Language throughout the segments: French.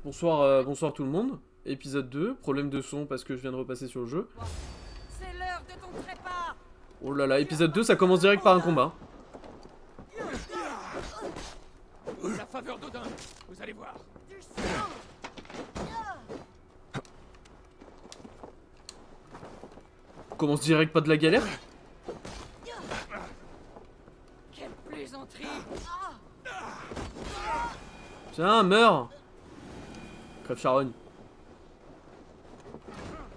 Bonsoir, bonsoir tout le monde. Épisode 2, problème de son parce que je viens de repasser sur le jeu. C'est l'heure de ton trépas. Oh là là, épisode 2, ça commence direct par un combat. La faveur d'Odin, vous allez voir. Du sang. On commence direct pas de la galère. Quelle plaisanterie. Tiens, meurs. Crève charogne.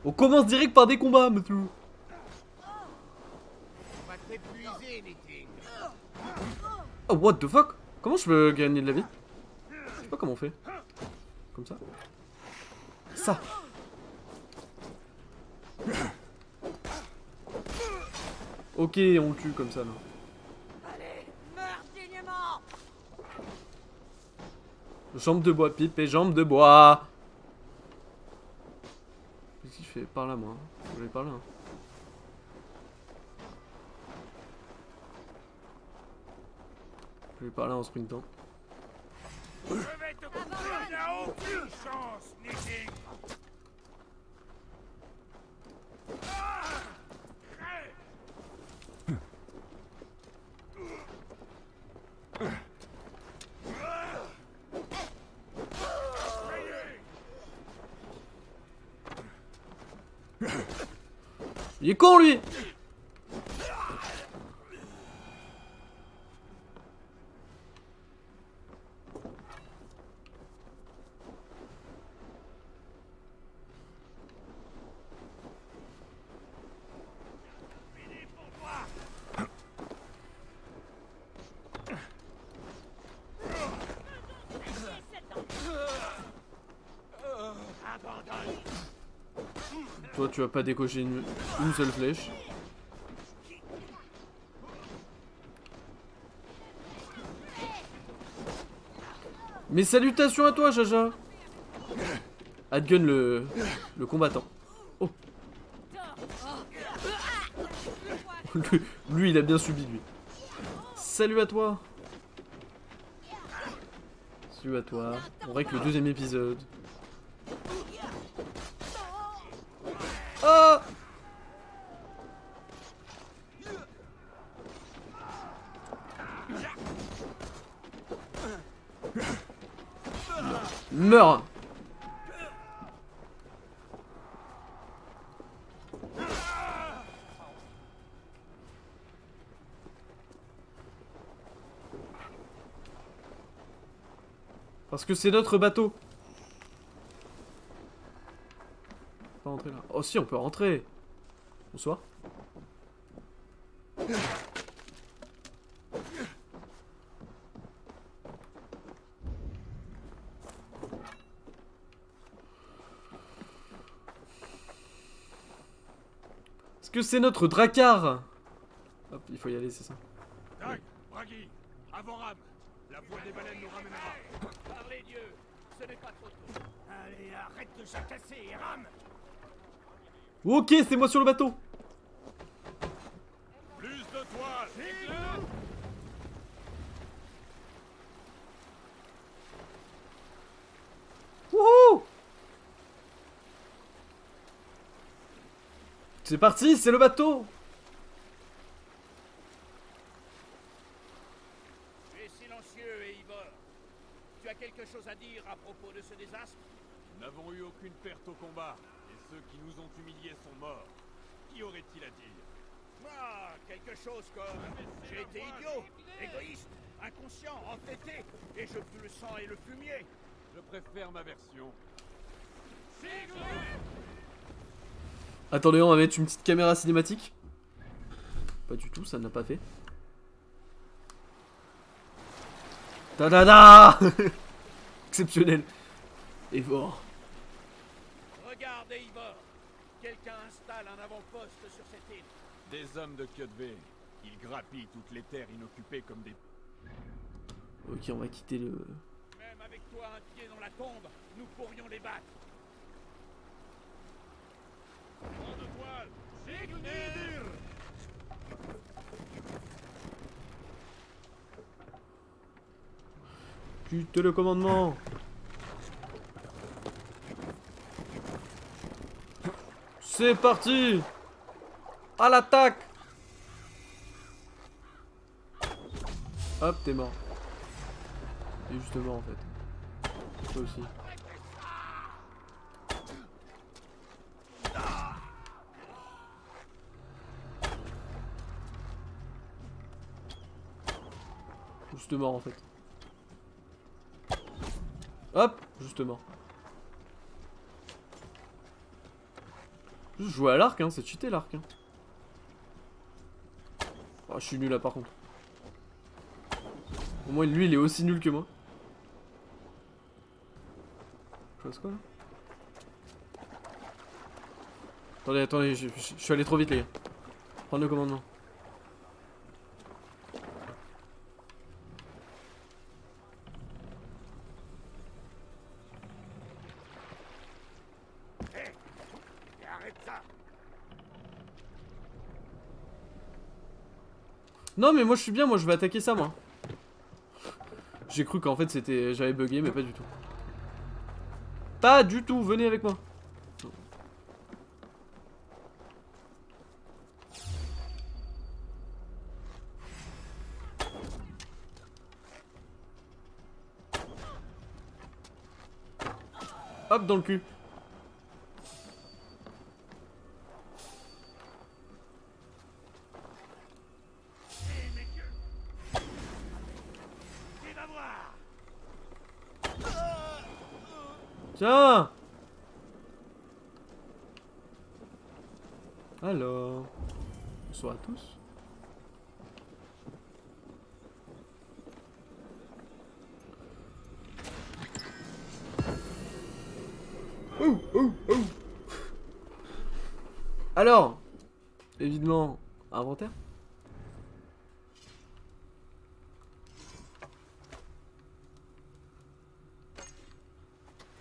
On commence direct par des combats, monsieur. On va t'épuiser, Meeting. Oh, what the fuck? Comment je peux gagner de la vie? Je sais pas comment on fait. Comme ça. Ça. Ok, on le tue comme ça, là. Allez, meurs dignement. Jambes de bois, pipe et jambes de bois. Qu'est-ce qu'il fait? Par là, moi. Je vais par là. Je vais par là en sprintant. Je vais te couper, il n'y a aucune chance, Meeting. Il est con, lui! Abandonne. Toi, tu vas pas décocher une seule flèche. Mais salutations à toi, Jaja! Adgun le combattant. Oh! Lui, il a bien subi, lui. Salut à toi! Salut à toi. On règle le deuxième épisode. Oh! Meurs! Parce que c'est notre bateau. On peut pas rentrer là. Oh si, on peut rentrer. Bonsoir. Est-ce que c'est notre dracar? Hop, il faut y aller, c'est ça. Dag, Bragi, avant rame. La voix des baleines nous ramènera. Par les dieux, ce n'est pas trop tôt. Allez, arrête de jacasser et rame. Ok, c'est moi sur le bateau. Plus de toile. Wouhou! C'est parti, c'est le bateau. Tu es silencieux et Ivor. Tu as quelque chose à dire à propos de ce désastre? Nous n'avons eu aucune perte au combat, et ceux qui nous ont humiliés sont morts. Qu'y aurait-il à dire? Ah, quelque chose comme... J'ai été idiot, égoïste, inconscient, entêté, et je pus le sang et le fumier. Je préfère ma version. Attendez, on va mettre une petite caméra cinématique. Pas du tout, ça ne l'a pas fait. Ta-da-da. Exceptionnel. Evor. Regardez Ivor. Quelqu'un installe un avant-poste sur cette île. Des hommes de Kjötve. Ils grappillent toutes les terres inoccupées comme des... Ok, on va quitter le... Même avec toi un pied dans la tombe, nous pourrions les battre. Vent de voile, Signir! Quitte le commandement. C'est parti. À l'attaque. Hop, t'es mort. T'es juste mort en fait. Toi aussi. Juste mort en fait. Hop, juste mort. Je joue à l'arc, hein, c'est cheaté l'arc. Hein. Oh, je suis nul là par contre. Au moins lui il est aussi nul que moi. Je fasse quoi là? Attendez, attendez, je suis allé trop vite les gars. Prends le commandement. Non mais moi je suis bien, moi je vais attaquer ça moi. J'ai cru qu'en fait c'était... J'avais bugué mais pas du tout. Pas du tout, venez avec moi. Hop dans le cul. Tiens. Alors. Bonsoir à tous. Alors. Évidemment, inventaire.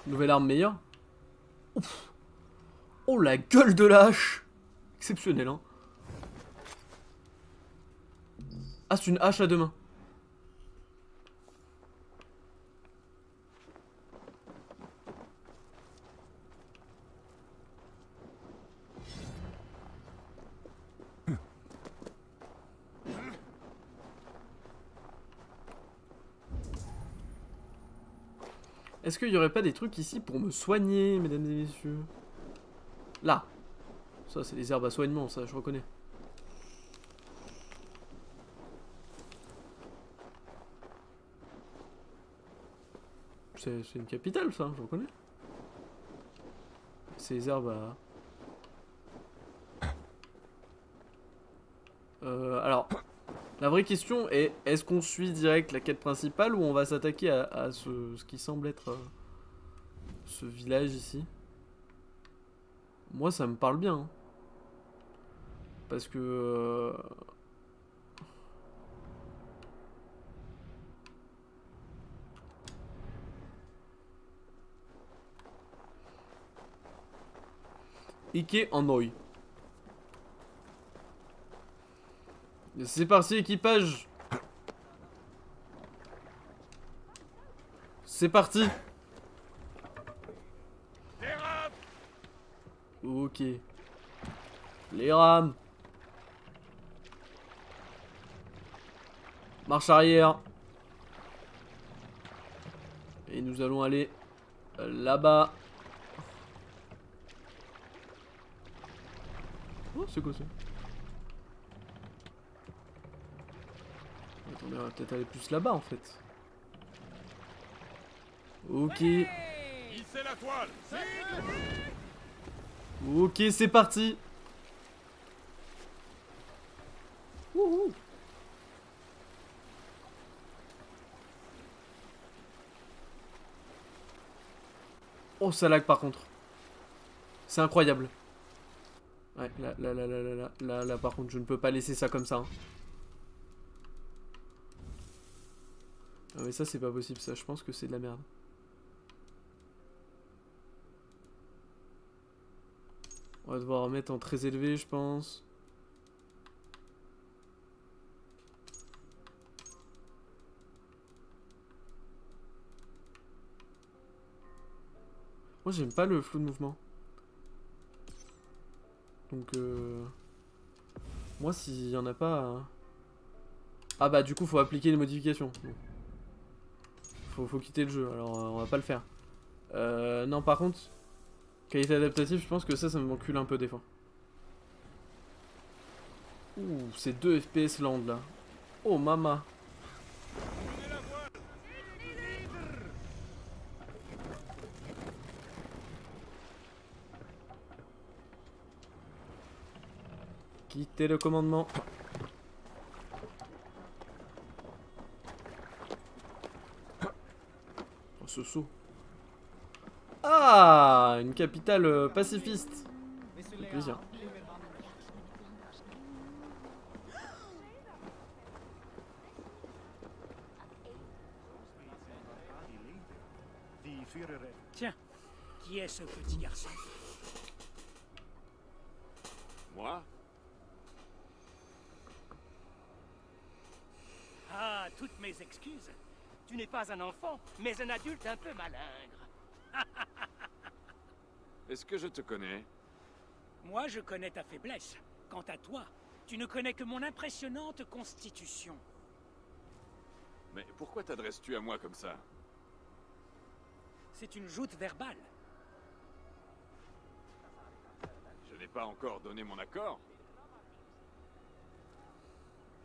Nouvelle arme meilleure. Ouf. Oh la gueule de la hache. Exceptionnel hein. Ah c'est une hache à deux mains. Est-ce qu'il y aurait pas des trucs ici pour me soigner, mesdames et messieurs? Là. Ça, c'est des herbes à soignement, ça, je reconnais. C'est une capitale, ça, je reconnais. C'est des herbes à... alors, la vraie question est, est-ce qu'on suit direct la quête principale ou on va s'attaquer à ce qui semble être ce village ici? Moi, ça me parle bien. Hein. Parce que... Ike en Oi. C'est parti, équipage. C'est parti. Ok. Les rames. Marche arrière. Et nous allons aller là-bas. Oh, c'est quoi ça? Attendez, on va peut-être aller plus là-bas en fait. Ok. Hissez la toile. Ok, c'est parti. Wouhou. Oh, ça lag par contre. C'est incroyable. Ouais, là, par contre, je ne peux pas laisser ça comme ça. Hein. Ah, mais ça, c'est pas possible, ça. Je pense que c'est de la merde. On va devoir mettre en très élevé, je pense. Moi, j'aime pas le flou de mouvement. Donc moi s'il y en a pas... Ah bah du coup faut appliquer les modifications. Faut quitter le jeu, alors on va pas le faire. Non par contre, qualité adaptative, je pense que ça m'encule un peu des fois. Ouh, c'est 2 FPS land là. Oh mama. Quittez le commandement. Oh, ce saut. Ah, une capitale pacifiste. Ça fait plaisir. Tiens, qui est ce petit garçon? Moi? Ah, toutes mes excuses. Tu n'es pas un enfant, mais un adulte un peu malingre. Est-ce que je te connais? Moi, je connais ta faiblesse. Quant à toi, tu ne connais que mon impressionnante constitution. Mais pourquoi t'adresses-tu à moi comme ça? C'est une joute verbale. Je n'ai pas encore donné mon accord.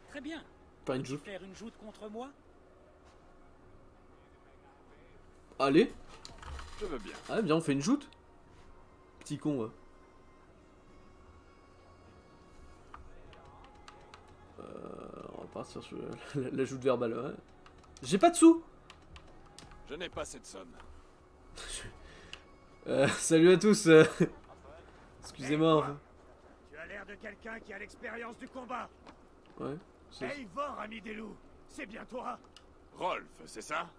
Très bien. Pas une Veux-tu joute. faire une joute contre moi? Allez. Je veux bien. Ah bien, on fait une joute. Petit con, ouais. On va partir sur la joute verbale, ouais. J'ai pas de sous. Je n'ai pas cette somme. Salut à tous. Excusez-moi. Hey, Enfin. Tu as l'air de quelqu'un qui a l'expérience du combat. Ouais. Eivor, ami des loups, c'est bien toi. Rolf, c'est ça?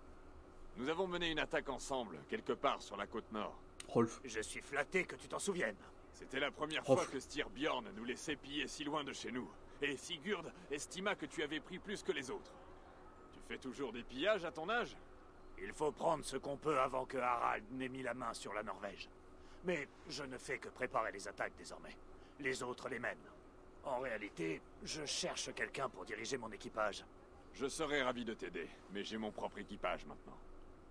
Nous avons mené une attaque ensemble, quelque part sur la côte nord. Rolf. Je suis flatté que tu t'en souviennes. C'était la première Rolf. fois que Styrbjorn nous laissait piller si loin de chez nous. Et Sigurd estima que tu avais pris plus que les autres. Tu fais toujours des pillages à ton âge? Il faut prendre ce qu'on peut avant que Harald n'ait mis la main sur la Norvège. Mais je ne fais que préparer les attaques désormais. Les autres les mènent. En réalité, je cherche quelqu'un pour diriger mon équipage. Je serais ravi de t'aider, mais j'ai mon propre équipage maintenant.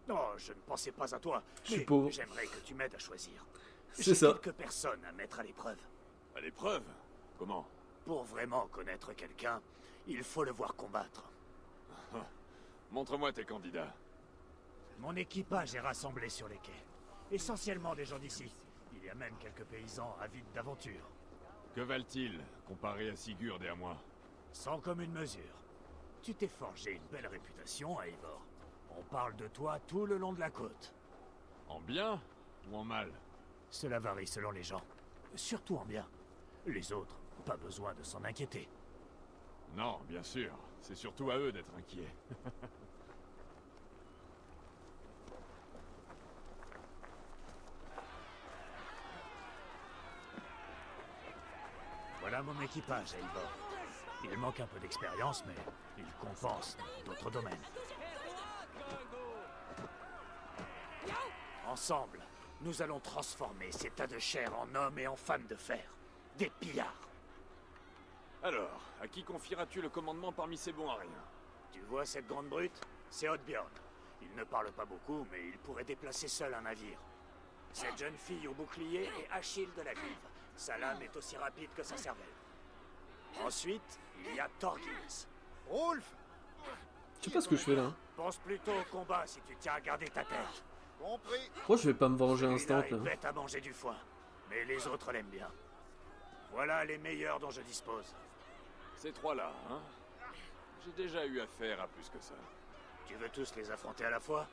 Non, je ne pensais pas à toi. Je suis Mais pauvre. j'aimerais que tu m'aides à choisir. C'est J'ai ça. quelques personnes à mettre à l'épreuve. À l'épreuve? Comment? Pour vraiment connaître quelqu'un, il faut le voir combattre. Montre-moi tes candidats. Mon équipage est rassemblé sur les quais. Essentiellement des gens d'ici. Il y a même quelques paysans avides d'aventure. Que valent-ils, comparé à Sigurd et à moi? Sans commune mesure. Tu t'es forgé une belle réputation, Eivor. On parle de toi tout le long de la côte. En bien ou en mal? Cela varie selon les gens. Surtout en bien. Les autres, pas besoin de s'en inquiéter. Non, bien sûr. C'est surtout à eux d'être inquiets. Voilà mon équipage, Eivor. Il manque un peu d'expérience, mais il compense dans d'autres domaines. Ensemble, nous allons transformer ces tas de chair en hommes et en femmes de fer. Des pillards. Alors, à qui confieras-tu le commandement parmi ces bons à rien? Tu vois cette grande brute? C'est Oddbjorn. Il ne parle pas beaucoup, mais il pourrait déplacer seul un navire. Cette jeune fille au bouclier est Achille de la Grive. Sa lame est aussi rapide que sa cervelle. Ensuite, il y a Thorgils. Rolf! Je sais pas ce que je fais là. Hein. Pense plutôt au combat si tu tiens à garder ta tête. Compris. Pourquoi je vais pas me venger instant Celui-là là? est bête à manger du foin, mais les autres l'aiment bien. Voilà les meilleurs dont je dispose. Ces trois-là, hein? J'ai déjà eu affaire à plus que ça. Tu veux tous les affronter à la fois?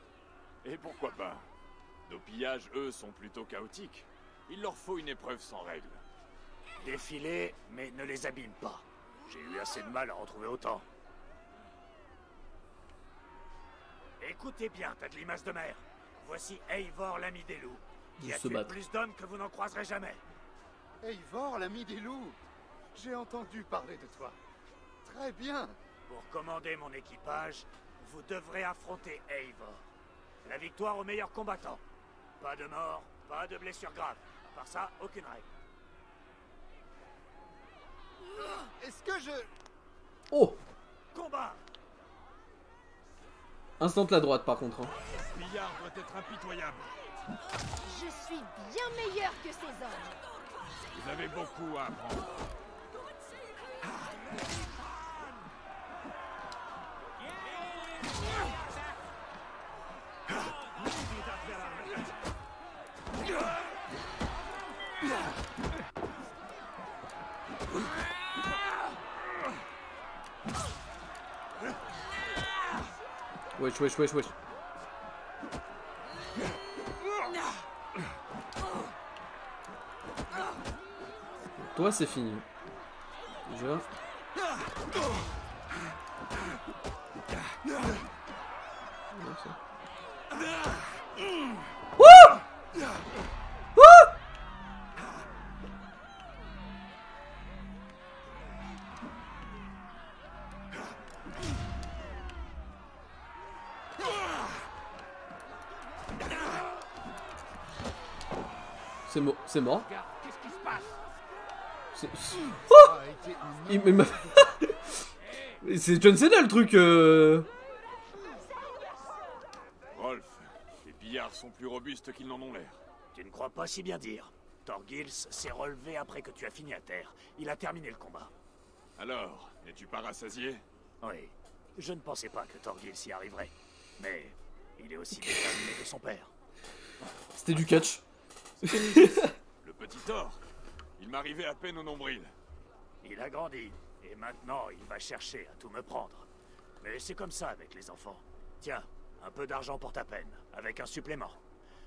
Et pourquoi pas? Nos pillages, eux, sont plutôt chaotiques. Il leur faut une épreuve sans règles. Défilez, mais ne les abîme pas. J'ai eu assez de mal à en trouver autant. Écoutez bien, tas de limaces de mer. Voici Eivor, l'ami des loups, qui a Se tué battre. plus d'hommes que vous n'en croiserez jamais. Eivor, l'ami des loups. J'ai entendu parler de toi. Très bien. Pour commander mon équipage, vous devrez affronter Eivor. La victoire au meilleur combattant. Pas de mort, pas de blessures graves. À part ça, aucune règle. Est-ce que je... Oh! Combat! Instant la droite par contre. Hein. Billard doit être impitoyable. Je suis bien meilleur que ces hommes. Vous avez beaucoup à apprendre. Wesh, wesh, wesh, wesh. Toi, c'est fini. Déjà. C'est mort. Qu'est-ce qui se passe? Oh c'est John Cena le truc. Rolf, les billards sont plus robustes qu'ils n'en ont l'air. Tu ne crois pas si bien dire. Thorgils s'est relevé après que tu as fini à terre. Il a terminé le combat. Alors, es-tu pas rassasié? Oui. Je ne pensais pas que Thorgils y arriverait. Mais il est aussi déterminé que son père. C'était du catch. Le petit Thor, il m'arrivait à peine au nombril. Il a grandi. Et maintenant, il va chercher à tout me prendre. Mais c'est comme ça avec les enfants. Tiens, un peu d'argent pour ta peine, avec un supplément.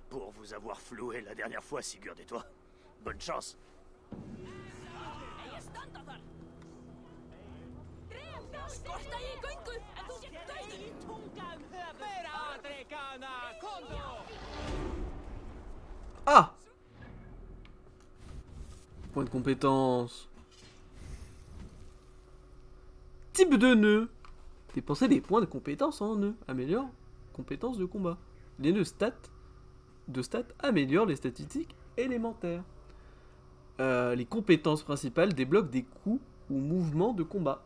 Pour vous avoir floué la dernière fois, Sigurd et toi. Bonne chance. Ah! Point de compétence. Type de nœud. Dépensez des points de compétence en nœud. Améliore compétences de combat. Les nœuds stats améliorent les statistiques élémentaires. Les compétences principales débloquent des coups ou mouvements de combat.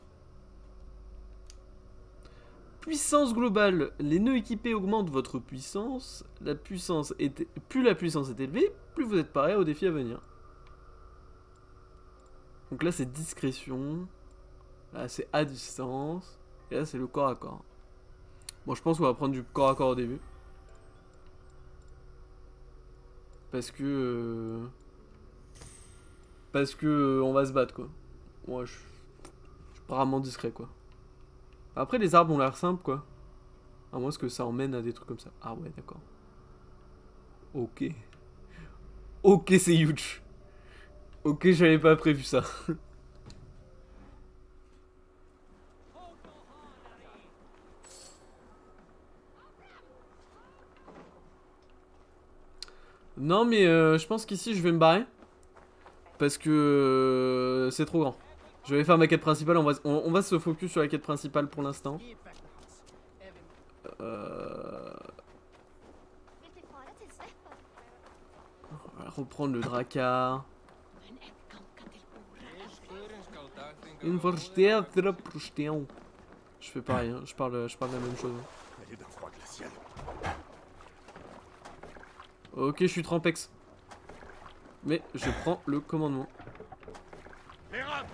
Puissance globale. Les nœuds équipés augmentent votre puissance. Plus la puissance est élevée, plus vous êtes paré aux défis à venir. Donc là c'est discrétion. Là c'est à distance. Et là c'est le corps à corps. Bon, je pense qu'on va prendre du corps à corps au début. Parce que on va se battre quoi. Moi je suis pas vraiment discret quoi. Après les arbres ont l'air simples quoi. À moins que ça emmène à des trucs comme ça. Ah ouais d'accord. Ok. Ok c'est huge. Ok j'avais pas prévu ça. Non mais je pense qu'ici je vais me barrer. Parce que c'est trop grand. Je vais faire ma quête principale, on va se focus sur la quête principale pour l'instant. On va reprendre le Drakkar. Je fais pareil, hein. je parle de la même chose. Elle est d'un froid glacial. Ok, je suis trempex. Mais je prends le commandement. Les rames!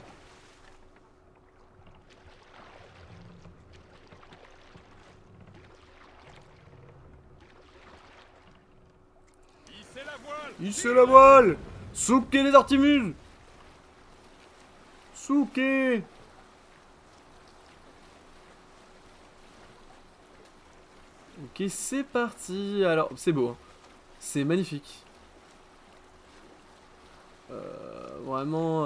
Hissez la voile! Hissez la voile! Souquez les Artimuses! Souquez! Ok, c'est parti. Alors, c'est beau. Hein. C'est magnifique. Vraiment...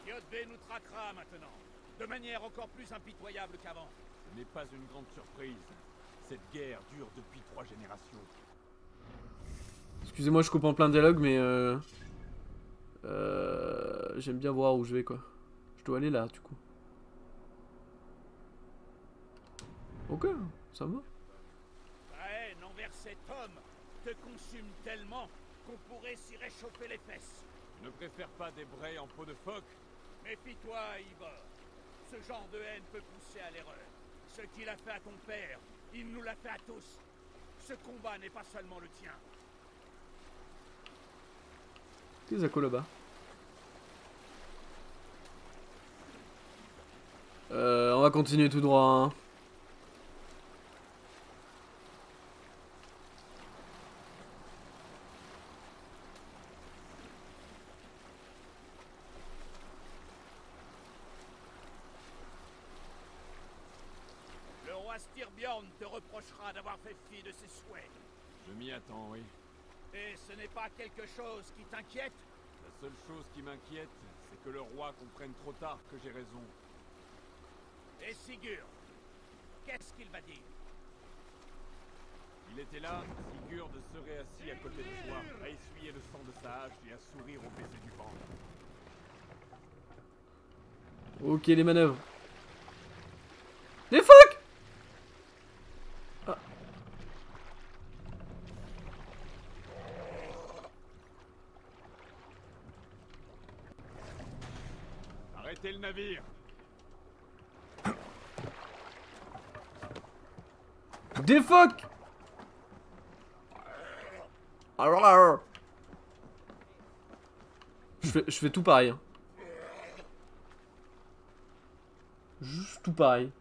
Yodbe nous traquera maintenant, de manière encore plus impitoyable qu'avant. Ce n'est pas une grande surprise. Cette guerre dure depuis 3 générations. Excusez-moi, je coupe en plein dialogue, mais... j'aime bien voir où je vais, quoi. Je dois aller là, du coup. Ok, ça va. Ta haine envers cet homme te consume tellement qu'on pourrait s'y réchauffer les fesses. Ne préfère pas des braies en peau de phoque? Méfie-toi, Ivor. Ce genre de haine peut pousser à l'erreur. Ce qu'il a fait à ton père, il nous l'a fait à tous. Ce combat n'est pas seulement le tien. Qu'est-ce que ça colle là-bas? On va continuer tout droit. Hein. Le roi Styrbjorn te reprochera d'avoir fait fi de ses souhaits. Je m'y attends, oui. Et ce n'est pas quelque chose qui t'inquiète? La seule chose qui m'inquiète, c'est que le roi comprenne trop tard que j'ai raison. Et Sigurd, qu'est-ce qu'il va dire? Il était là, Sigurd serait assis à côté de toi, à essuyer le sang de sa hache et à sourire au baiser du vent. Ok, les manœuvres. Les fuck! Ah. Arrêtez le navire! Des fuck! Alors. Je fais tout pareil. Hein. Juste tout pareil.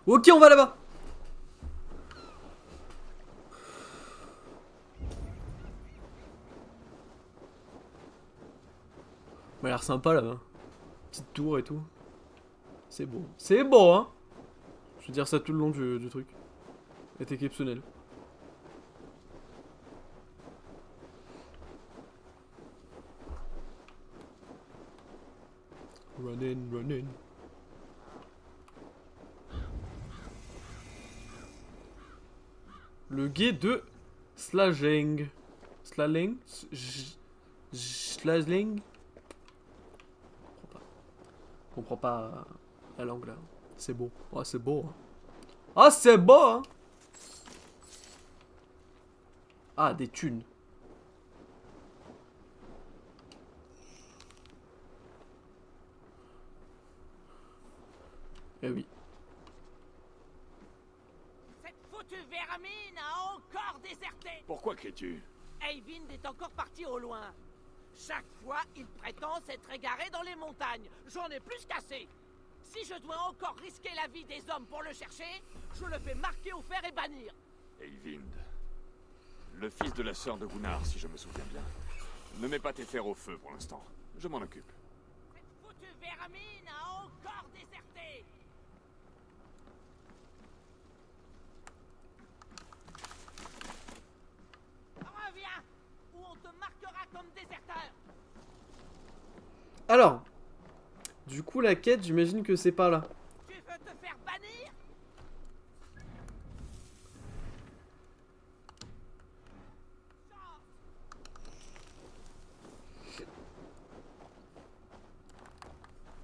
Ok, on va là-bas. Ça a l'air sympa là-bas. Petite tour et tout. C'est beau. C'est beau, hein. Je veux dire ça tout le long du truc. C'est exceptionnel. Run in, run in. Le guet de Slashing. Slaling? Slashing? Je comprends pas la langue là. C'est beau. Oh, c'est beau. Hein. Ah, c'est beau, hein. Ah, des thunes. Eh oui. Cette foutue vermine a encore déserté. Pourquoi cries-tu? Eyvind est encore parti au loin. Chaque fois, il prétend s'être égaré dans les montagnes. J'en ai plus qu'assez. Si je dois encore risquer la vie des hommes pour le chercher, je le fais marquer au fer et bannir. Eyvind. Le fils de la sœur de Gunnar, si je me souviens bien. Ne mets pas tes fers au feu pour l'instant. Je m'en occupe. Cette foutue vermine a encore déserté. Reviens, ou on te marquera comme déserteur. Alors. Du coup, la quête, j'imagine que c'est pas là. Tu veux te faire bannir?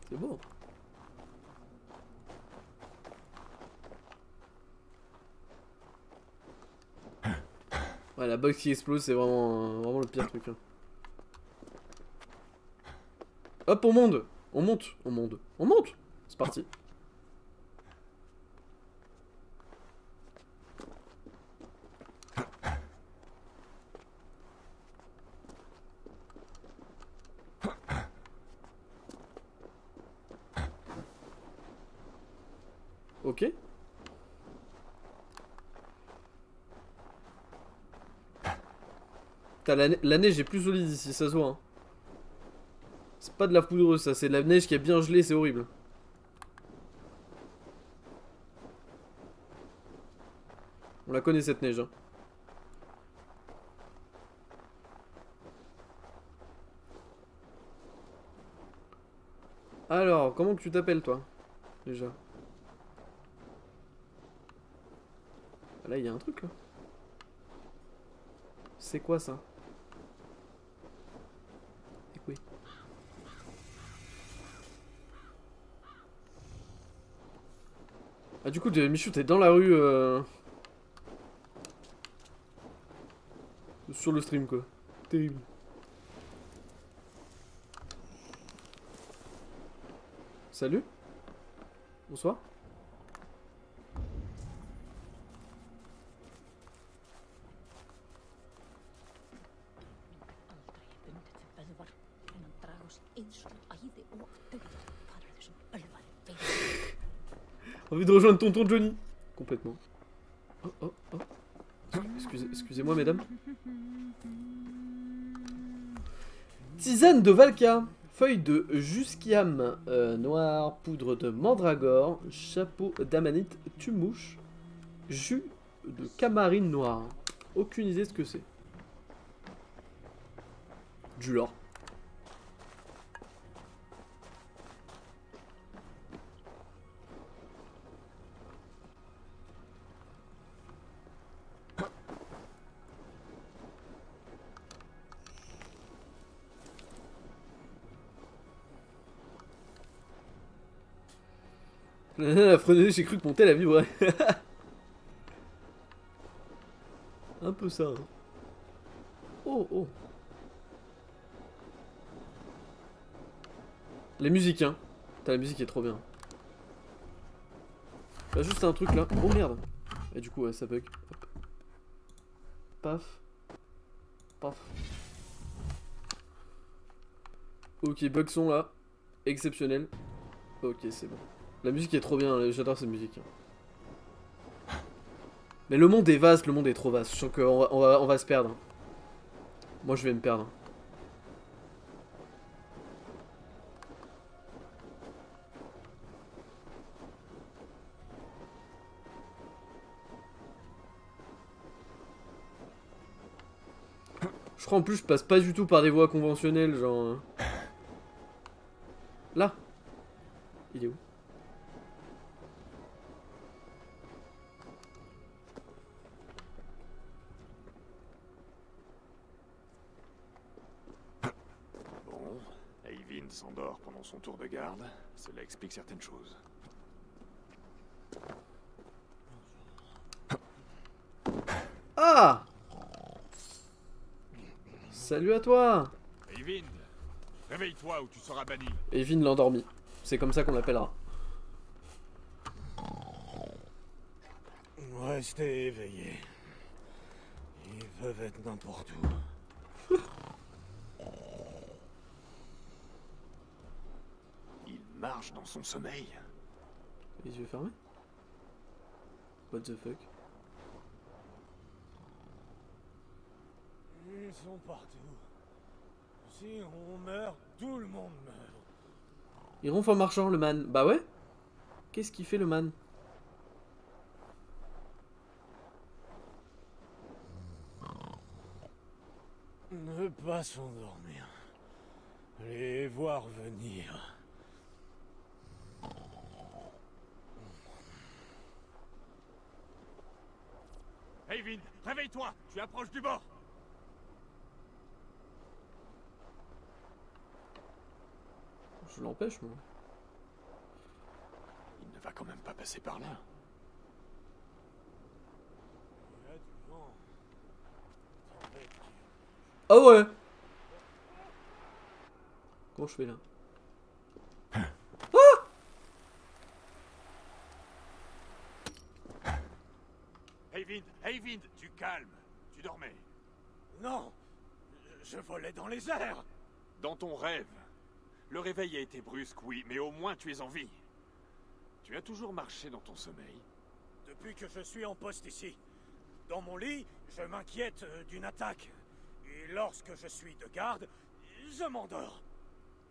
C'est beau. Ouais, la box qui explose, c'est vraiment le pire truc. Hein. Hop, on monte. On monte. On monte. On monte. C'est parti. Ok. La neige est plus solide ici, ça se voit. Hein. C'est pas de la poudreuse, ça, c'est de la neige qui est bien gelée, c'est horrible. On la connaît cette neige. Hein. Alors, comment que tu t'appelles toi? Déjà. Là, il y a un truc là. C'est quoi ça? C'est quoi? Ah du coup Michou t'es dans la rue sur le stream quoi. Terrible. Salut. Bonsoir. Envie de rejoindre tonton Johnny. Complètement. Oh oh oh. Excusez-moi mesdames. Tisane de Valka. Feuille de jusquiam noir, poudre de mandragore, chapeau d'amanite, tumouche, jus de camarine noire. Aucune idée de ce que c'est. Du lore. La freneuse, j'ai cru que mon tel a vibré. Un peu ça. Hein. Oh, oh. Les musiques, hein. Putain, la musique est trop bien. Il y a juste un truc là. Oh merde. Et du coup, ouais, ça bug. Hop. Paf. Paf. Ok, bug son là. Exceptionnel. Ok, c'est bon. La musique est trop bien, j'adore cette musique. Mais le monde est vaste, le monde est trop vaste. Je sens qu'on va se perdre. Moi je vais me perdre. Je crois en plus je passe pas du tout par des voies conventionnelles, genre... Là. Il est où? S'endort pendant son tour de garde, cela explique certaines choses. Ah! Salut à toi! Eyvind, réveille-toi ou tu seras banni. Eyvind l'endormi. C'est comme ça qu'on l'appellera. Restez éveillés. Ils peuvent être n'importe où. Marche dans son sommeil. Les yeux fermés? What the fuck? Ils sont partout. Si on meurt, tout le monde meurt. Il ronfle en marchant, le man. Bah ouais? Qu'est-ce qu'il fait, le man? Ne pas s'endormir. Les voir venir. Eyvind, réveille-toi, tu approches du bord. Je l'empêche, moi. Il ne va quand même pas passer par là. Il y a du vent. Ah ouais! Comment je fais là? Eyvind, tu calmes. Tu dormais. Non! Je volais dans les airs! Dans ton rêve. Le réveil a été brusque, oui, mais au moins tu es en vie. Tu as toujours marché dans ton sommeil. Depuis que je suis en poste ici. Dans mon lit, je m'inquiète d'une attaque. Et lorsque je suis de garde, je m'endors.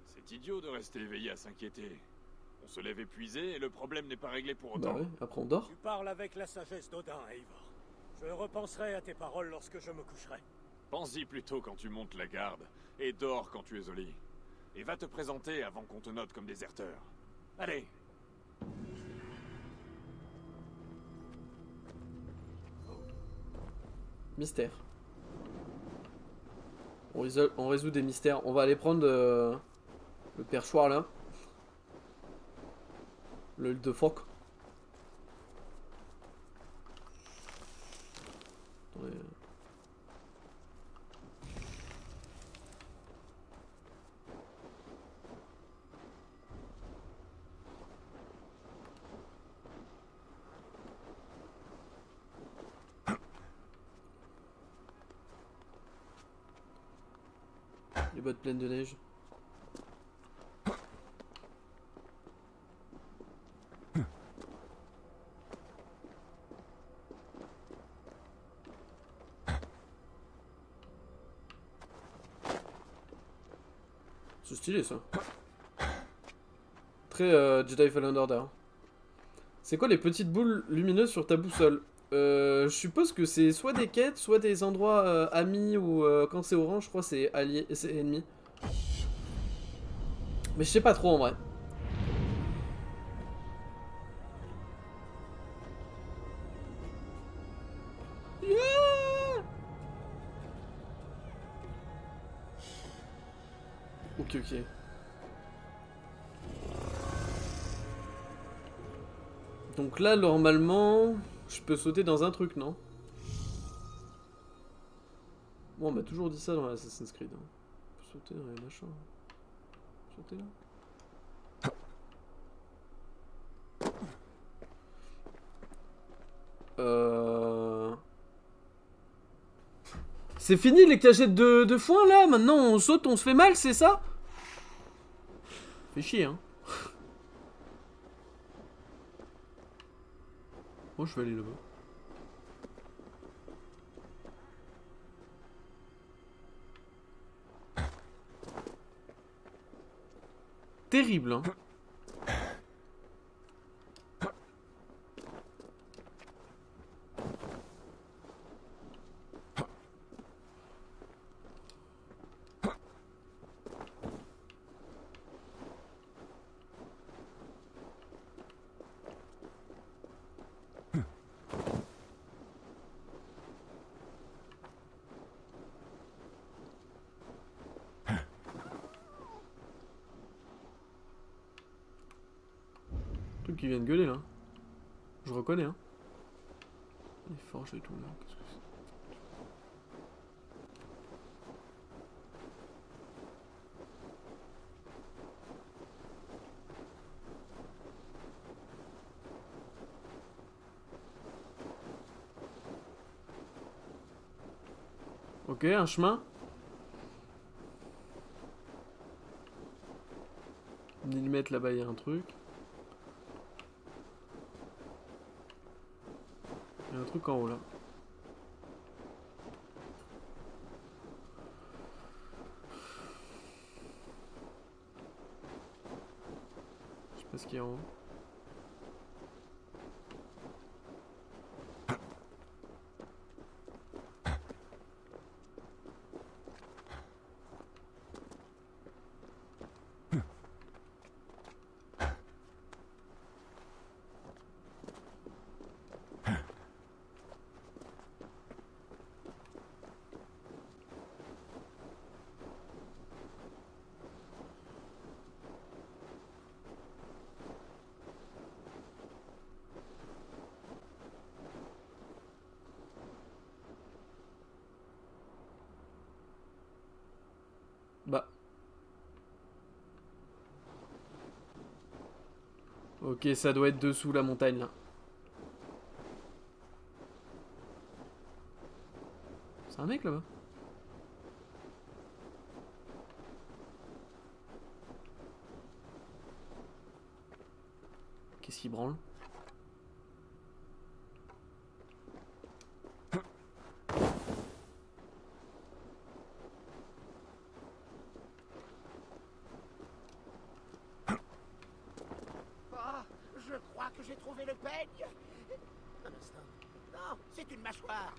C'est idiot de rester éveillé à s'inquiéter. On se lève épuisé et le problème n'est pas réglé pour autant. Bah ouais, après on dort. Tu parles avec la sagesse d'Odin, Eivor. Je repenserai à tes paroles lorsque je me coucherai. Pense-y plutôt quand tu montes la garde, et dors quand tu es au lit. Et va te présenter avant qu'on te note comme déserteur. Allez! Mystère. On résout des mystères. On va aller prendre le perchoir là. Le de phoque. Attendez. Les bottes pleines de neige. C'est stylé ça. Très Jedi Fallen Order. C'est quoi les petites boules lumineuses sur ta boussole? Je suppose que c'est soit des quêtes, soit des endroits amis ou quand c'est orange, je crois c'est allié, c'est ennemi. Mais je sais pas trop en vrai. Yeah. Ok, ok. Donc là, normalement, je peux sauter dans un truc, non? Bon, on m'a toujours dit ça dans Assassin's Creed. Hein. On peut sauter dans les machins. Sauter là. C'est fini les cagettes de foin là? Maintenant on saute, on se fait mal, c'est ça? Fait chier, hein. Moi je vais aller là-bas. Terrible, hein. Qui vient de gueuler là. Je reconnais hein. Les forges et tout là. Qu'est-ce que c'est? Ok, un chemin. 1000 mètres là-bas, il y a un truc. Il y a un truc en haut là. Je sais pas ce qu'il y a en haut. Bah. Ok, ça doit être dessous la montagne là. C'est un mec là-bas. Qu'est-ce qu'il branle? Je crois que j'ai trouvé le peigne. Un instant. Non, c'est une mâchoire.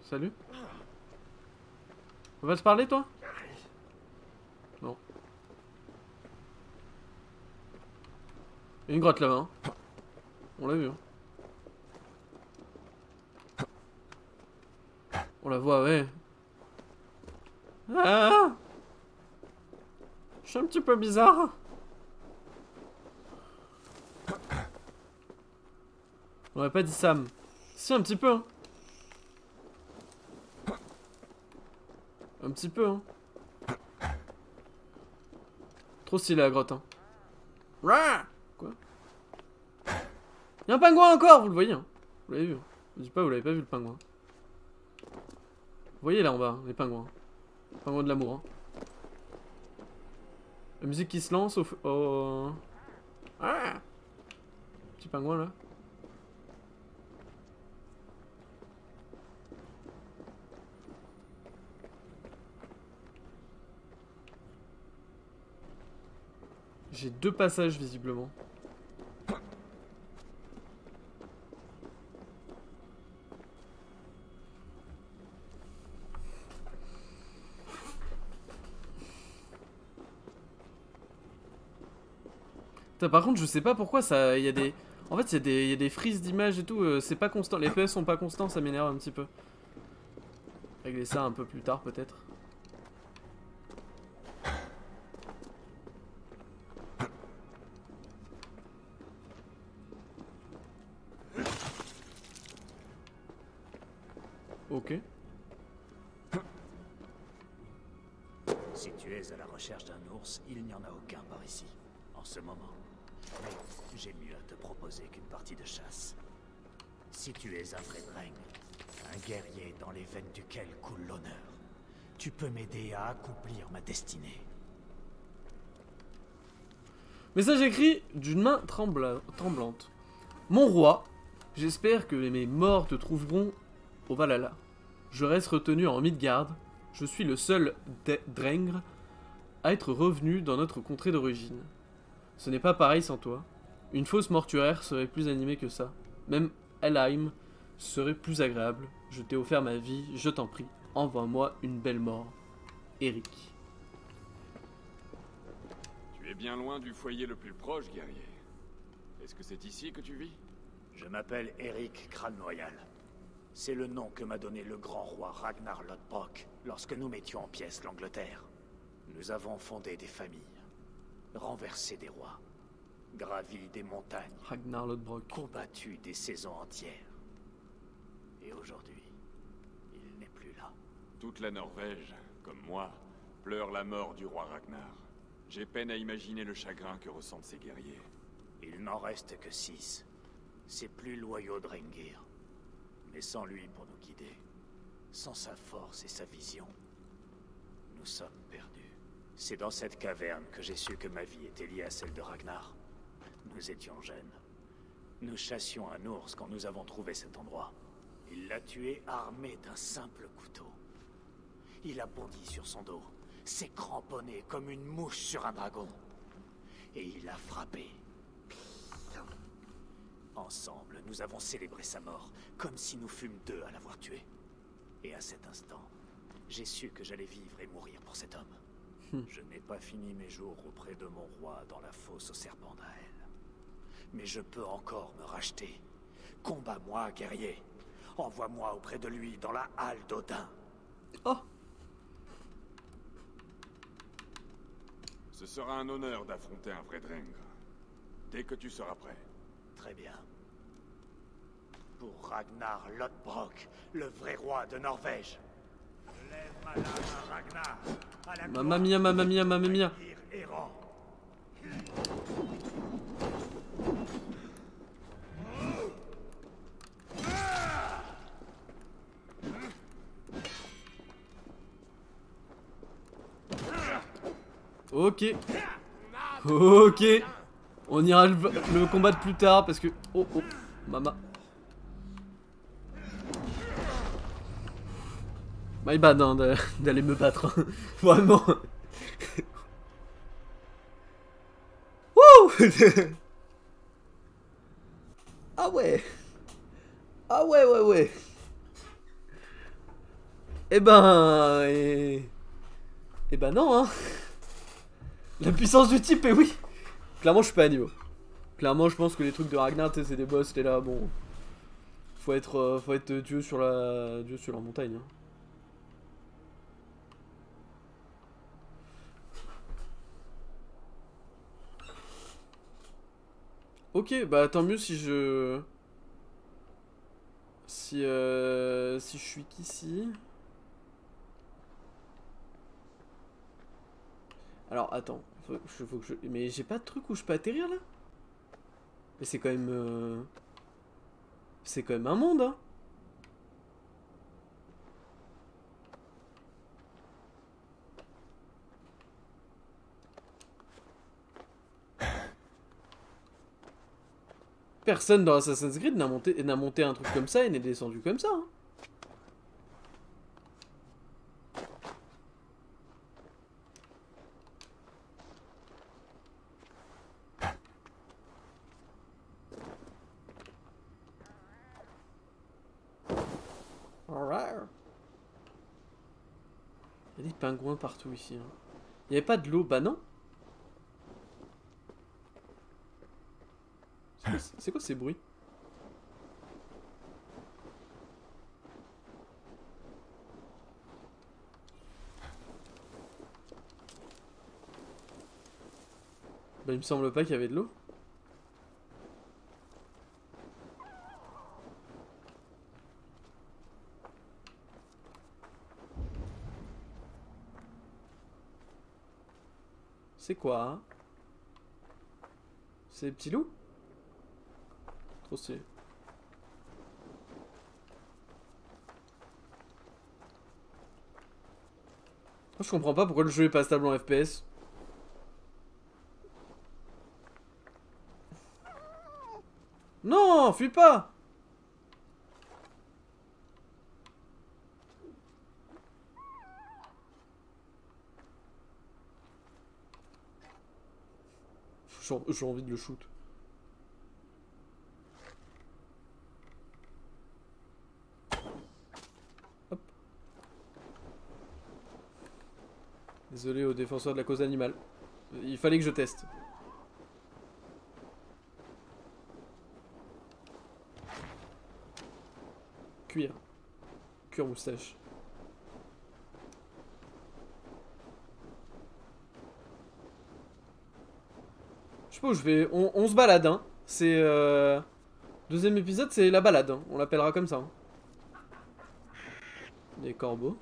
Salut. On va se parler toi? Non. Il y a une grotte là-bas. Hein. On l'a vu. Hein. On la voit, ouais. Ah, je suis un petit peu bizarre. On aurait pas dit Sam. Si, un petit peu. Hein. Un petit peu. Hein. Trop stylé la grotte. Hein. Quoi? Y'a un pingouin encore, vous le voyez. Hein. Vous l'avez vu. Je dis pas, vous l'avez pas vu le pingouin. Vous voyez là en bas, les pingouins. Les pingouins de l'amour. Hein. La musique qui se lance au... Ah, petit pingouin là. J'ai 2 passages visiblement. Putain, par contre, je sais pas pourquoi ça. Il y a des. En fait, il y a des frises d'images et tout. C'est pas constant. Les FPS sont pas constants, ça m'énerve un petit peu. Régler ça un peu plus tard, peut-être. Ok. Si tu es à la recherche d'un ours, il n'y en a aucun par ici, en ce moment. Mais j'ai mieux à te proposer qu'une partie de chasse. Si tu es un vrai Dreng, un guerrier dans les veines duquel coule l'honneur, tu peux m'aider à accomplir ma destinée. Message écrit d'une main tremblante. Mon roi, j'espère que mes morts te trouveront au Valhalla. Je reste retenu en Midgard. Je suis le seul Drengr à être revenu dans notre contrée d'origine. Ce n'est pas pareil sans toi. Une fosse mortuaire serait plus animée que ça. Même Helheim serait plus agréable. Je t'ai offert ma vie, je t'en prie. Envoie-moi une belle mort. Eric. Tu es bien loin du foyer le plus proche, guerrier. Est-ce que c'est ici que tu vis? Je m'appelle Eric Crâne-Royal. C'est le nom que m'a donné le grand roi Ragnar Lodbrok lorsque nous mettions en pièces l'Angleterre. Nous avons fondé des familles, renversé des rois, gravi des montagnes, Ragnar Lodbrok. combattu des saisons entières. Et aujourd'hui, il n'est plus là. Toute la Norvège, comme moi, pleure la mort du roi Ragnar. J'ai peine à imaginer le chagrin que ressentent ces guerriers. Il n'en reste que 6. Ses plus loyaux Drengir. Mais sans lui pour nous guider, sans sa force et sa vision, nous sommes perdus. C'est dans cette caverne que j'ai su que ma vie était liée à celle de Ragnar. Nous étions jeunes. Nous chassions un ours quand nous avons trouvé cet endroit. Il l'a tué armé d'un simple couteau. Il a bondi sur son dos, s'est cramponné comme une mouche sur un dragon. Et il a frappé. Ensemble, nous avons célébré sa mort, comme si nous fûmes 2 à l'avoir tué. Et à cet instant, j'ai su que j'allais vivre et mourir pour cet homme. Je n'ai pas fini mes jours auprès de mon roi dans la fosse aux serpents d'Ael. Mais je peux encore me racheter. Combat-moi, guerrier. Envoie-moi auprès de lui dans la halle d'Odin. Oh. Ce sera un honneur d'affronter un vrai Drengr. Dès que tu seras prêt. Très bien. Pour Ragnar Lodbrok, le vrai roi de Norvège. Je lève ma lame à Ragnar. À la Mamma mia, mamma mia, mamma mia. Errant. Ok. Ok. On ira le combattre plus tard parce que... Oh, oh, maman. My bad hein, d'aller me battre. Hein. Vraiment. Wouh. Ah ouais. Ah ouais, ouais, ouais. Eh ben... Eh ben non, hein. La puissance du type, et oui. Clairement, je suis pas à niveau. Clairement, je pense que les trucs de Ragnar, tu sais, c'est des boss, t'es là, bon. Faut être dieu sur la montagne. Hein. Ok, bah tant mieux si je... Si je suis qu'ici. Alors, attends. Faut que je... Mais j'ai pas de truc où je peux atterrir, là? Mais c'est quand même... C'est quand même un monde, hein. Personne dans Assassin's Creed n'a monté un truc comme ça et n'est descendu comme ça, hein. Il y a des pingouins partout ici. Hein. Il n'y avait pas de l'eau, bah non. C'est quoi ces bruits? Bah il me semble pas qu'il y avait de l'eau. C'est quoi hein? C'est des petits loups? Trop stylé. Je comprends pas pourquoi le jeu est pas stable en FPS. Non, fuis pas! J'ai envie de le shoot. Hop. Désolé aux défenseurs de la cause animale. Il fallait que je teste. Cuir. Cuir moustache. Je sais pas où je vais. On se balade, hein. C'est. Deuxième épisode, c'est la balade. Hein. On l'appellera comme ça. Hein. Des corbeaux.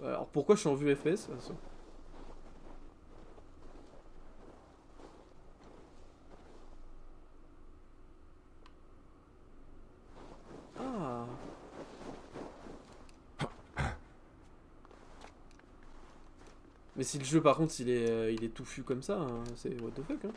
Alors pourquoi je suis en vue FPS? Mais si le jeu par contre il est touffu comme ça, hein, c'est what the fuck hein.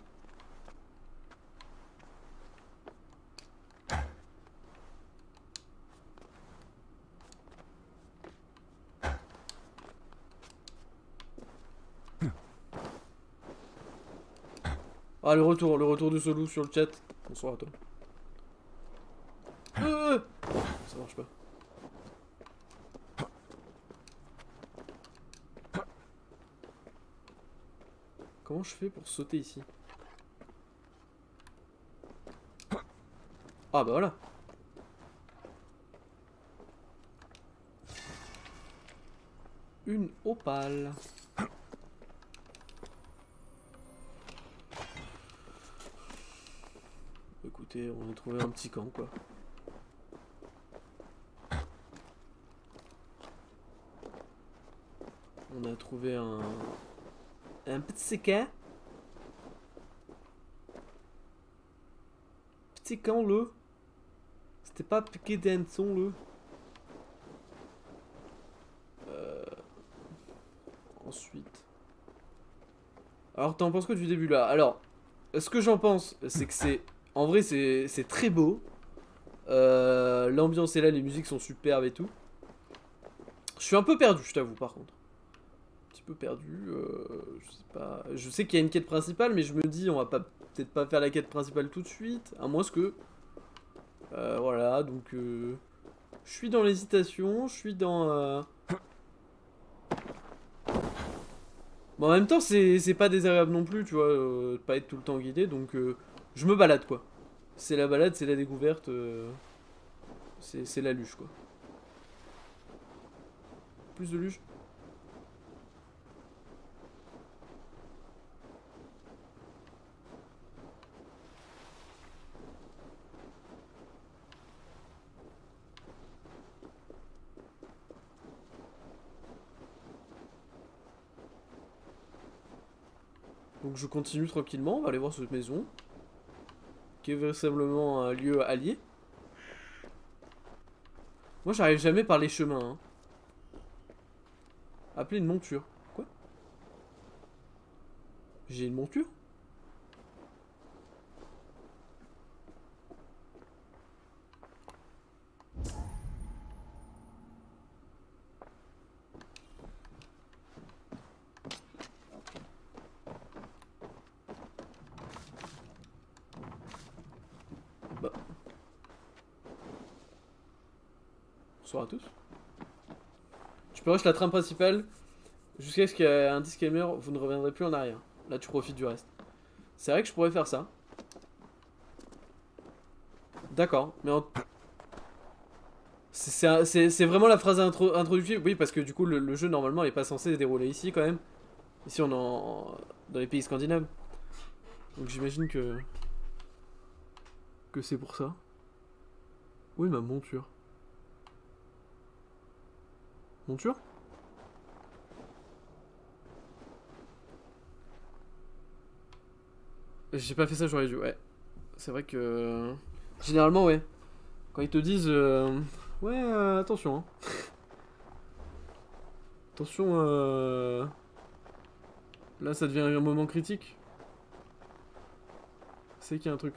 Ah le retour de Solou sur le chat. Bonsoir à toi. Ça marche pas. Comment je fais pour sauter ici? Ah bah voilà. Une opale. Écoutez, on a trouvé un petit camp quoi. On a trouvé un petit camp. Petit camp là. C'était pas piqué d'hameçon là. Ensuite. Alors t'en penses quoi du début là? Alors, ce que j'en pense, c'est que c'est... En vrai c'est très beau. L'ambiance est là, les musiques sont superbes et tout. Je suis un peu perdu, je t'avoue par contre. Un petit peu perdu, je sais pas. Je sais qu'il y a une quête principale, mais je me dis on va pas peut-être pas faire la quête principale tout de suite. À moins que... voilà, donc... je suis dans l'hésitation, je suis dans... Bon, en même temps, c'est pas désagréable non plus, tu vois, de pas être tout le temps guidé, donc... je me balade, quoi. C'est la balade, c'est la découverte... c'est la luge, quoi. Plus de luge. Donc je continue tranquillement, on va aller voir cette maison. Qui est véritablement un lieu allié. Moi j'arrive jamais par les chemins. Hein. Appeler une monture. Quoi? J'ai une monture? Bah. Bonsoir à tous. Tu peux rush la trame principale jusqu'à ce qu'il y ait un disclaimer, vous ne reviendrez plus en arrière. Là tu profites du reste. C'est vrai que je pourrais faire ça. D'accord, mais en... c'est vraiment la phrase introductive. Oui, parce que du coup le jeu normalement est pas censé se dérouler ici quand même. Ici on est dans les pays scandinaves. Donc j'imagine que c'est pour ça. Oui, ma monture. Monture? J'ai pas fait ça, j'aurais dû, ouais. C'est vrai que... Généralement, ouais. Quand ils te disent... Ouais, attention, hein. Attention, là, ça devient un moment critique. C'est qu'il y a un truc.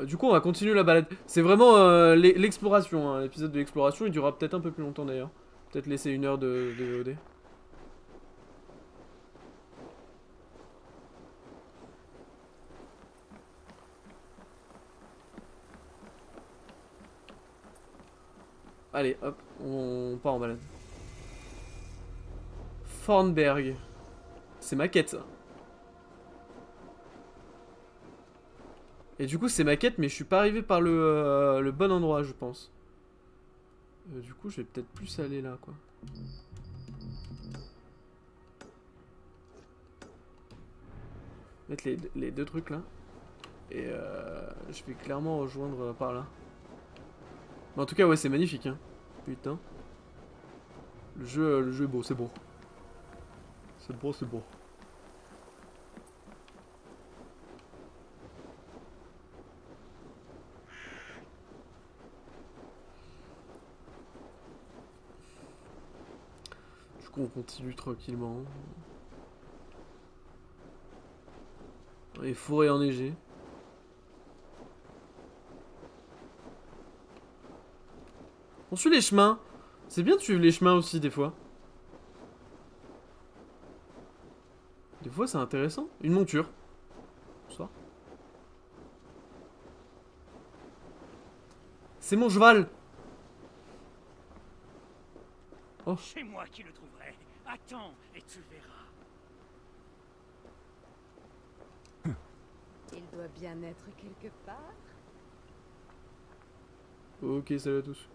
Du coup, on va continuer la balade. C'est vraiment l'exploration, hein. L'épisode de l'exploration, il durera peut-être un peu plus longtemps d'ailleurs. Peut-être laisser 1 heure de VOD. Allez, hop, on part en balade. Fornberg. C'est ma quête, ça. Et du coup, c'est ma quête, mais je suis pas arrivé par le bon endroit, je pense. Du coup, je vais peut-être plus aller là, quoi. Mettre les 2 trucs là. Et je vais clairement rejoindre par là. Mais en tout cas, ouais, c'est magnifique, hein. Putain. Le jeu est beau, c'est beau. C'est beau, c'est beau. Du coup, on continue tranquillement. Les forêts enneigées. On suit les chemins. C'est bien de suivre les chemins aussi, des fois. Des fois, c'est intéressant. Une monture. Bonsoir. C'est mon cheval. Oh. C'est moi qui le trouverai. Attends et tu verras. Il doit bien être quelque part. Ok, salut à tous.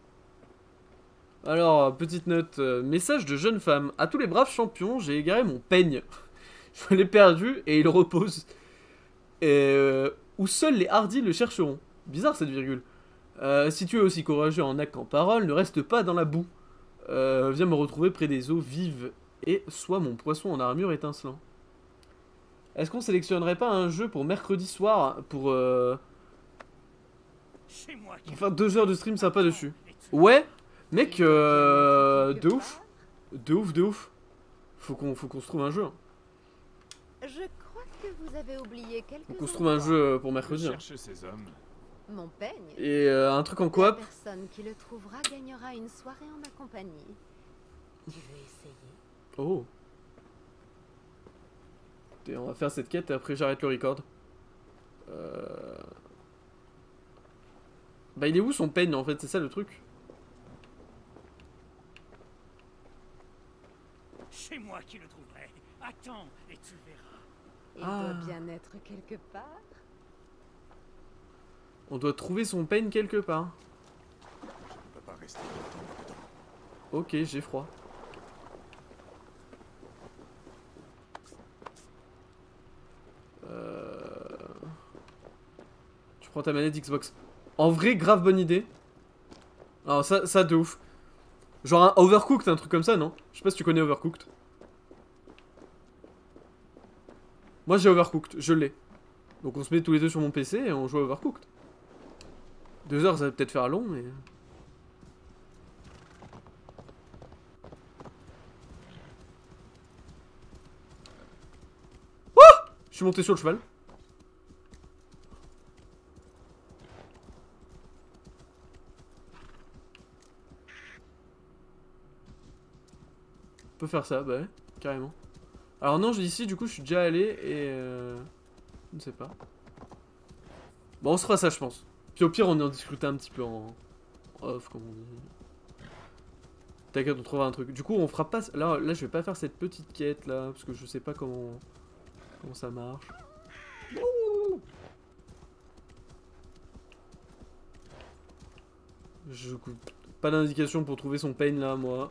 Alors, petite note, message de jeune femme. À tous les braves champions, j'ai égaré mon peigne. Je l'ai perdu et il repose. Où seuls les hardis le chercheront. Bizarre cette virgule. Si tu es aussi courageux en acte qu'en parole, ne reste pas dans la boue. Viens me retrouver près des eaux vives et sois mon poisson en armure étincelant. Est-ce qu'on sélectionnerait pas un jeu pour mercredi soir pour faire 2 heures de stream sympa dessus? Ouais, mec, de ouf. De ouf, de ouf. Faut qu'on se trouve un jeu. Je crois que vous avez oublié quelque chose. Faut qu'on se trouve un jeu pour mercredi. Chercher ces hommes. Mon peigne. Et un truc en La coop. personne qui le trouvera gagnera une soirée en ma compagnie. Tu veux essayer? Oh. Et on va faire cette quête et après j'arrête le record. Bah il est où son peigne en fait, c'est ça le truc. C'est moi qui le trouverai. Attends et tu verras. Il Ah. doit bien être quelque part. On doit trouver son peigne quelque part. Je ne peux pas rester longtemps là-dedans. Ok, j'ai froid. Tu prends ta manette Xbox. En vrai, grave bonne idée. Alors ça de ouf. Genre un Overcooked, un truc comme ça, non? Je sais pas si tu connais Overcooked. Moi j'ai Overcooked, je l'ai. Donc on se met tous les deux sur mon PC et on joue à Overcooked. 2 heures ça va peut-être faire long, mais... Je suis monté sur le cheval. On peut faire ça, bah ouais, carrément. Alors non, ici du coup je suis déjà allé et... Je ne sais pas. Bon, on se fera ça je pense. Puis au pire on en discutait un petit peu en off comme on dit. T'inquiète, on trouvera un truc. Du coup on fera pas... Là je vais pas faire cette petite quête là, parce que je sais pas comment ça marche. Pas d'indication pour trouver son pain là, moi.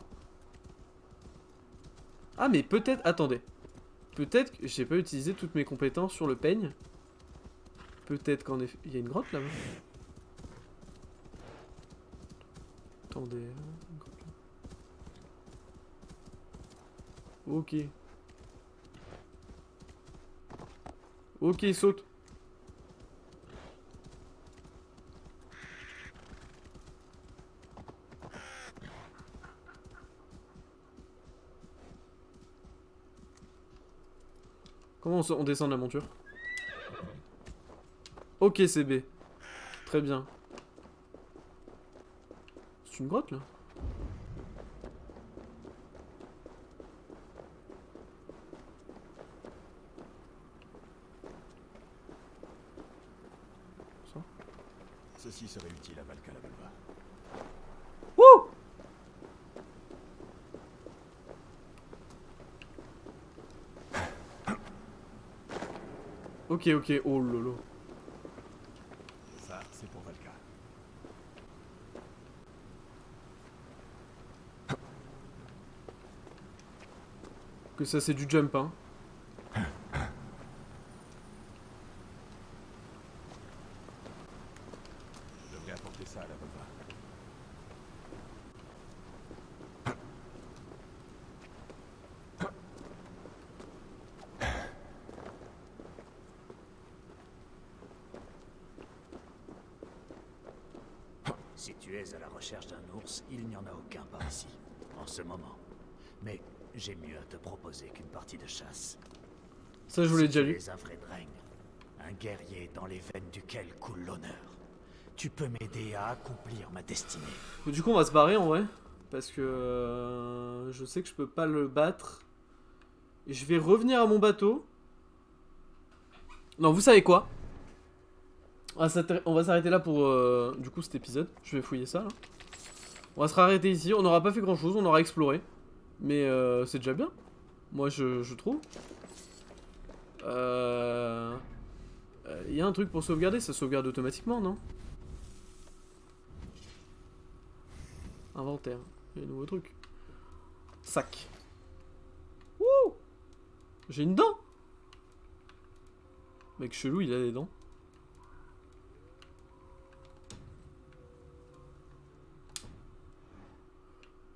Ah, mais peut-être... Attendez. Peut-être que j'ai pas utilisé toutes mes compétences sur le peigne. Peut-être qu'en effet... Il y a une grotte là-bas. Attendez. Une grotte là. Ok. Ok, saute. Comment on descend de la monture? Ok, c'est B. Très bien. C'est une grotte là? Ça? Ceci serait utile à Valka la Vulva. Wouh! Ok, ok, oh lolo. Ça, c'est pour Valka. Que ça c'est du jump, hein. Je devrais apporter ça à la Vulva. Si tu es à la recherche d'un ours, il n'y en a aucun par ici, en ce moment. Mais j'ai mieux à te proposer qu'une partie de chasse. Ça je vous l'ai déjà Si tu lu. es un vrai Dreng, un guerrier dans les veines duquel coule l'honneur, tu peux m'aider à accomplir ma destinée. Du coup on va se barrer en vrai. Parce que je sais que je peux pas le battre. Et je vais revenir à mon bateau. Non, vous savez quoi? On va s'arrêter là pour du coup cet épisode. Je vais fouiller ça là. On va se arrêter ici. On n'aura pas fait grand chose, on aura exploré. Mais c'est déjà bien. Moi je trouve. Il y a un truc pour sauvegarder, ça sauvegarde automatiquement, non? Inventaire. Il y a un nouveau truc. Sac. Wouh! J'ai une dent! Mec chelou, il a des dents.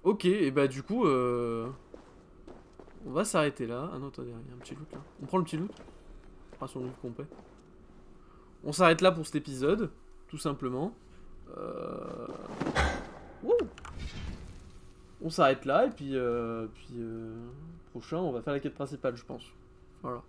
Ok, et bah du coup, on va s'arrêter là. Ah non, attendez, il y a un petit loot là. On prend le petit loot. Ah, son loot complet. On s'arrête là pour cet épisode, tout simplement. Wouh! On s'arrête là, et puis, prochain, on va faire la quête principale, je pense. Voilà.